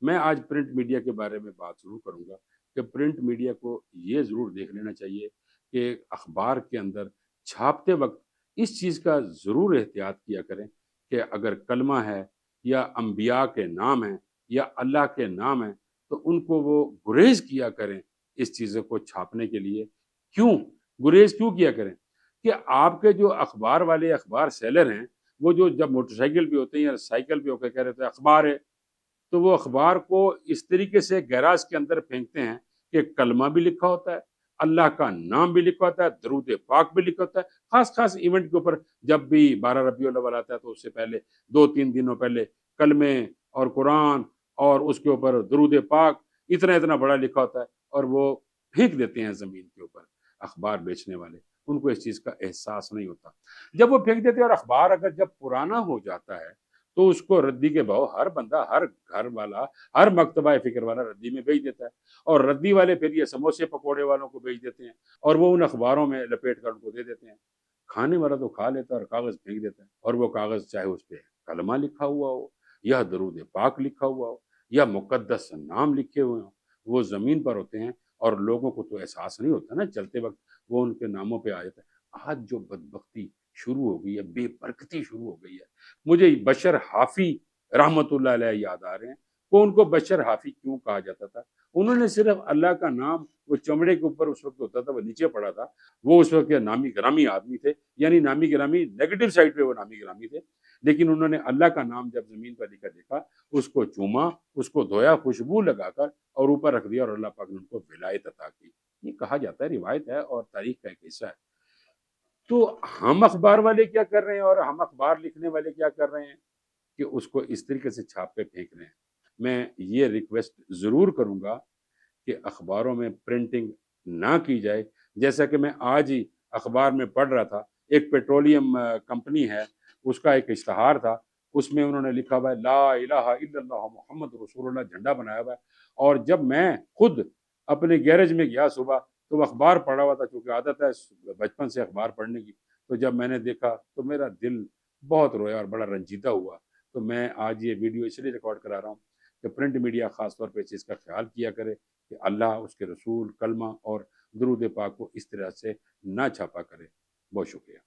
मैं आज print media के बारे में बात ज़रूर करूँगा कि प्रिंट मीडिया को ये ज़रूर देख लेना चाहिए कि अखबार के अंदर छापते वक़्त इस चीज़ का ज़रूर एहतियात किया करें कि अगर कलमा है या अंबिया के नाम हैं या अल्लाह के नाम हैं, तो उनको वो गुरेज़ किया करें इस चीज़ों को छापने के लिए। क्यों? गुरेज़ क्यों किया करें? कि आपके जो अखबार वाले अखबार सेलर हैं, वो जो जब मोटरसाइकिल पे होते हैं या साइकिल पे होके कह रहे थे अखबार है, तो वो अखबार को इस तरीके से गैराज के अंदर फेंकते हैं कि कलमा भी लिखा होता है, अल्लाह का नाम भी लिखा होता है, दरूद पाक भी लिखा होता है। खास-खास इवेंट के ऊपर जब भी 12 रबीउल अव्वल आता है तो उससे पहले 2-3 दिनों पहले कलमे और कुरान और उसके ऊपर दरूद पाक इतना-इतना बड़ा लिखा होता है और वो फेंक देते हैं ज़मीन के ऊपर अखबार बेचने वाले। उनको इस चीज़ का एहसास नहीं होता। जब वो फेंक देते हैं और अखबार अगर जब पुराना हो जाता है तो उसको रद्दी के भाव हर बंदा, हर घर वाला, हर मकतबा फ़िक्र वाला रद्दी में बेच देता है और रद्दी वाले फिर ये समोसे पकोड़े वालों को बेच देते हैं और वो उन अखबारों में लपेट कर उनको दे देते हैं। खाने वाला तो खा लेता है और कागज़ फेंक देता है और वो कागज़ चाहे उस पे कलमा लिखा हुआ हो या दरूद पाक लिखा हुआ हो या मुक़द्दस नाम लिखे हुए हों, वो ज़मीन पर होते हैं और लोगों को तो एहसास नहीं होता ना चलते वक़्त वो उनके नामों पे आ जाता है। आज जो बदबख्ती शुरू हो गई है, बेबरकती शुरू हो गई है। मुझे बशर हाफ़ी रहमतुल्लाह अलैह याद आ रहे हैं। वो उनको बशर हाफ़ी क्यों कहा जाता था? उन्होंने सिर्फ़ अल्लाह का नाम वो चमड़े के ऊपर उस वक़्त होता था, वो नीचे पड़ा था। वो उस वक़्त के नामी-गिरामी आदमी थे, यानी नामी-गिरामी नेगेटिव साइड पे वो नामी-गिरामी थे। लेकिन उन्होंने अल्लाह का नाम जब ज़मीन पर लिखा देखा, उसको चूमा, उसको धोया, खुशबू लगाकर और ऊपर रख दिया और अल्लाह पाक ने उनको विलायत अता की। ये कहा जाता है, रिवायत है और तारीख़ का एक हिस्सा है। तो हम अखबार वाले क्या कर रहे हैं और हम अखबार लिखने वाले क्या कर रहे हैं कि उसको इस तरीके से छाप के फेंक रहे हैं। मैं ये रिक्वेस्ट ज़रूर करूँगा कि अखबारों में प्रिंटिंग ना की जाए। जैसा कि मैं आज ही अखबार में पढ़ रहा था, एक पेट्रोलियम कंपनी है, उसका एक इश्तहार था, उसमें उन्होंने लिखा हुआ है ला इलाहा इल्लल्लाह मुहम्मद रसूलुल्लाह झंडा बनाया हुआ है और जब मैं खुद अपने गैरेज में गया सुबह, तो वो अखबार पढ़ा हुआ था क्योंकि आदत है बचपन से अखबार पढ़ने की, तो जब मैंने देखा तो मेरा दिल बहुत रोया और बड़ा रंजीदा हुआ। तो मैं आज ये वीडियो इसलिए रिकॉर्ड करा रहा हूँ कि प्रिंट मीडिया ख़ास तौर पे इस चीज़ का ख़्याल किया करे कि अल्लाह, उसके रसूल, कलमा और दुरूद पाक को इस तरह से ना छापा करे। बहुत शुक्रिया।